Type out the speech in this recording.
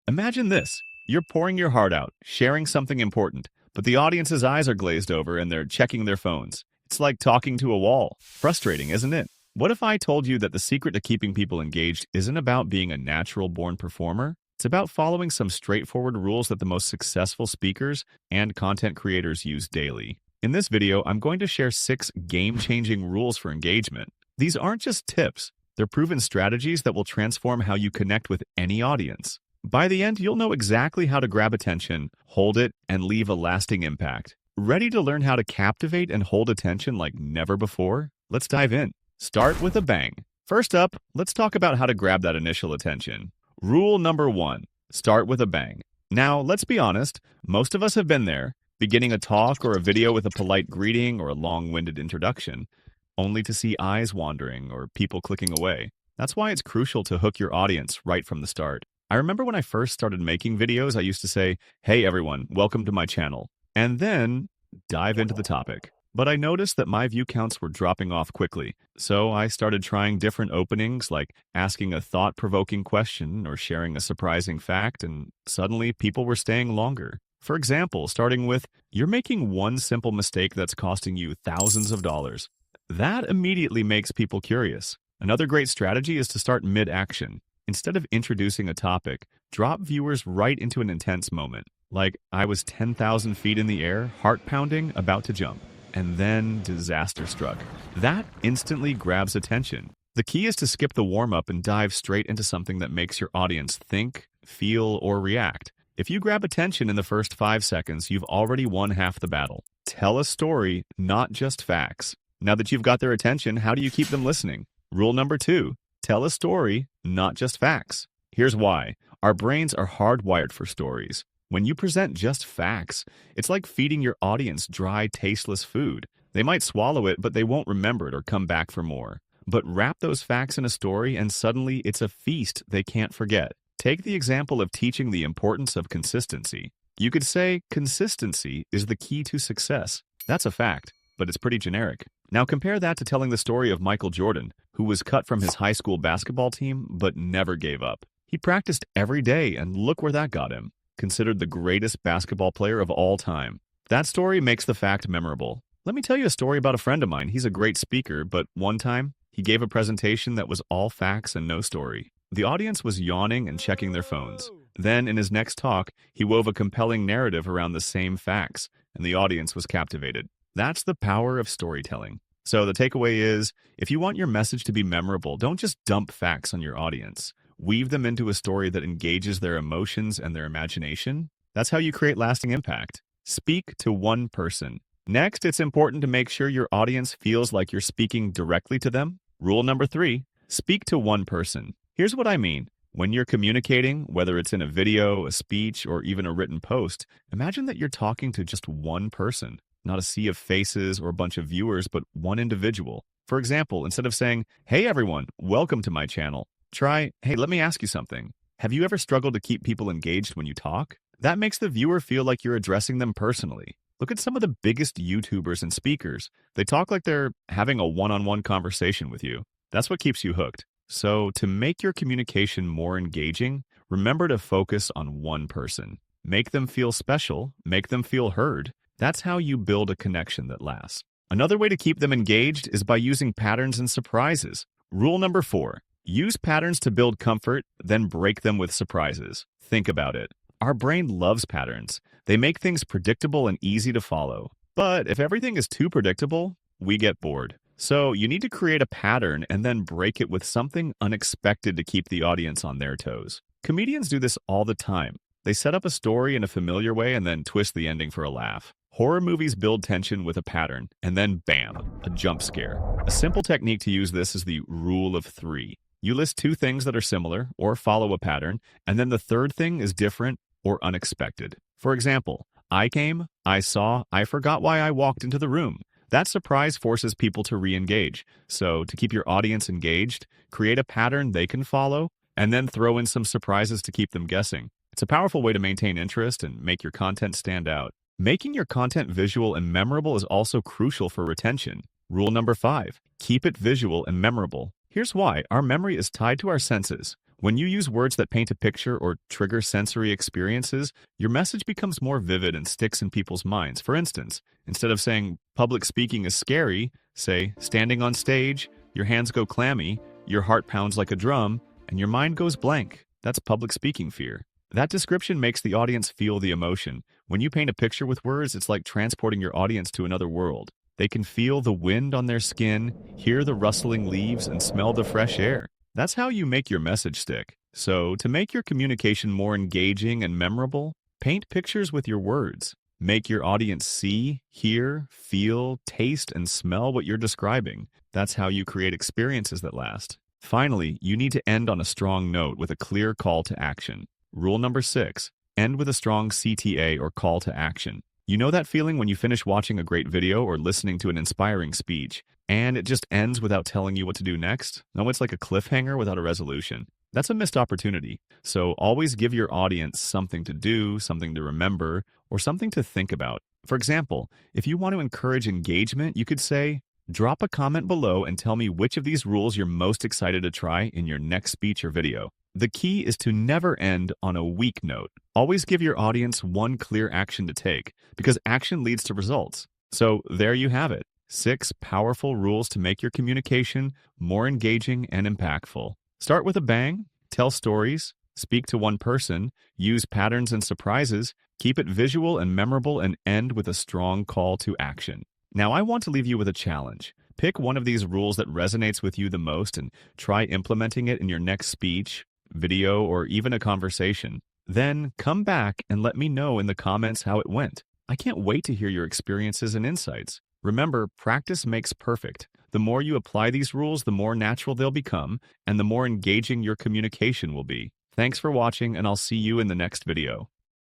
Imagine this. You're pouring your heart out, sharing something important, but the audience's eyes are glazed over and they're checking their phones. It's like talking to a wall. Frustrating, isn't it? What if I told you that the secret to keeping people engaged isn't about being a natural born performer? It's about following some straightforward rules that the most successful speakers and content creators use daily. In this video, I'm going to share 6 game-changing rules for engagement. These aren't just tips, they're proven strategies that will transform how you connect with any audience. By the end, you'll know exactly how to grab attention, hold it, and leave a lasting impact. Ready to learn how to captivate and hold attention like never before? Let's dive in. Start with a bang. First up, let's talk about how to grab that initial attention. Rule number 1, start with a bang. Now, let's be honest, most of us have been there, beginning a talk or a video with a polite greeting or a long-winded introduction, only to see eyes wandering or people clicking away. That's why it's crucial to hook your audience right from the start. I remember when I first started making videos, I used to say, "Hey everyone, welcome to my channel," and then dive into the topic. But I noticed that my view counts were dropping off quickly, so I started trying different openings like asking a thought-provoking question or sharing a surprising fact, and suddenly people were staying longer. For example, starting with, "You're making one simple mistake that's costing you thousands of dollars." That immediately makes people curious. Another great strategy is to start mid-action. Instead of introducing a topic, drop viewers right into an intense moment. Like, I was 10,000 feet in the air, heart pounding, about to jump. And then disaster struck. That instantly grabs attention. The key is to skip the warm-up and dive straight into something that makes your audience think, feel, or react. If you grab attention in the first 5 seconds, you've already won half the battle. Tell a story, not just facts. Now that you've got their attention, how do you keep them listening? Rule number 2. Tell a story, not just facts. Here's why. Our brains are hardwired for stories. When you present just facts, it's like feeding your audience dry, tasteless food. They might swallow it, but they won't remember it or come back for more. But wrap those facts in a story, and suddenly it's a feast they can't forget. Take the example of teaching the importance of consistency. You could say, consistency is the key to success. That's a fact, but it's pretty generic. Now compare that to telling the story of Michael Jordan, who was cut from his high school basketball team but never gave up. He practiced every day, and look where that got him. Considered the greatest basketball player of all time. That story makes the fact memorable. Let me tell you a story about a friend of mine. He's a great speaker, but one time, he gave a presentation that was all facts and no story. The audience was yawning and checking their phones. Then, in his next talk, he wove a compelling narrative around the same facts, and the audience was captivated. That's the power of storytelling. So the takeaway is, if you want your message to be memorable, don't just dump facts on your audience. Weave them into a story that engages their emotions and their imagination. That's how you create lasting impact. Speak to one person. Next, it's important to make sure your audience feels like you're speaking directly to them. Rule number 3, speak to one person. Here's what I mean. When you're communicating, whether it's in a video, a speech, or even a written post, imagine that you're talking to just one person. Not a sea of faces or a bunch of viewers, but one individual. For example, instead of saying, "Hey everyone, welcome to my channel," try, "Hey, let me ask you something. Have you ever struggled to keep people engaged when you talk?" That makes the viewer feel like you're addressing them personally. Look at some of the biggest YouTubers and speakers. They talk like they're having a one-on-one conversation with you. That's what keeps you hooked. So, to make your communication more engaging, remember to focus on one person. Make them feel special, make them feel heard. That's how you build a connection that lasts. Another way to keep them engaged is by using patterns and surprises. Rule number 4. Use patterns to build comfort, then break them with surprises. Think about it. Our brain loves patterns. They make things predictable and easy to follow. But if everything is too predictable, we get bored. So you need to create a pattern and then break it with something unexpected to keep the audience on their toes. Comedians do this all the time. They set up a story in a familiar way and then twist the ending for a laugh. Horror movies build tension with a pattern, and then bam, a jump scare. A simple technique to use this is the rule of 3. You list 2 things that are similar or follow a pattern, and then the third thing is different or unexpected. For example, I came, I saw, I forgot why I walked into the room. That surprise forces people to re-engage. So to keep your audience engaged, create a pattern they can follow, and then throw in some surprises to keep them guessing. It's a powerful way to maintain interest and make your content stand out. Making your content visual and memorable is also crucial for retention. Rule number 5, keep it visual and memorable. Here's why. Our memory is tied to our senses. When you use words that paint a picture or trigger sensory experiences, your message becomes more vivid and sticks in people's minds. For instance, instead of saying public speaking is scary, say standing on stage, your hands go clammy, your heart pounds like a drum, and your mind goes blank. That's public speaking fear. That description makes the audience feel the emotion. When you paint a picture with words, it's like transporting your audience to another world. They can feel the wind on their skin, hear the rustling leaves, and smell the fresh air. That's how you make your message stick. So, to make your communication more engaging and memorable, paint pictures with your words. Make your audience see, hear, feel, taste, and smell what you're describing. That's how you create experiences that last. Finally, you need to end on a strong note with a clear call to action. Rule number 6, end with a strong CTA or call to action. You know that feeling when you finish watching a great video or listening to an inspiring speech, and it just ends without telling you what to do next? No, it's like a cliffhanger without a resolution. That's a missed opportunity. So always give your audience something to do, something to remember, or something to think about. For example, if you want to encourage engagement, you could say, drop a comment below and tell me which of these rules you're most excited to try in your next speech or video. The key is to never end on a weak note. Always give your audience one clear action to take, because action leads to results. So there you have it. 6 powerful rules to make your communication more engaging and impactful. Start with a bang, tell stories, speak to one person, use patterns and surprises, keep it visual and memorable, and end with a strong call to action. Now, I want to leave you with a challenge. Pick one of these rules that resonates with you the most and try implementing it in your next speech, video, or even a conversation. Then come back and let me know in the comments how it went. I can't wait to hear your experiences and insights. Remember, practice makes perfect. The more you apply these rules, the more natural they'll become, and the more engaging your communication will be. Thanks for watching, and I'll see you in the next video.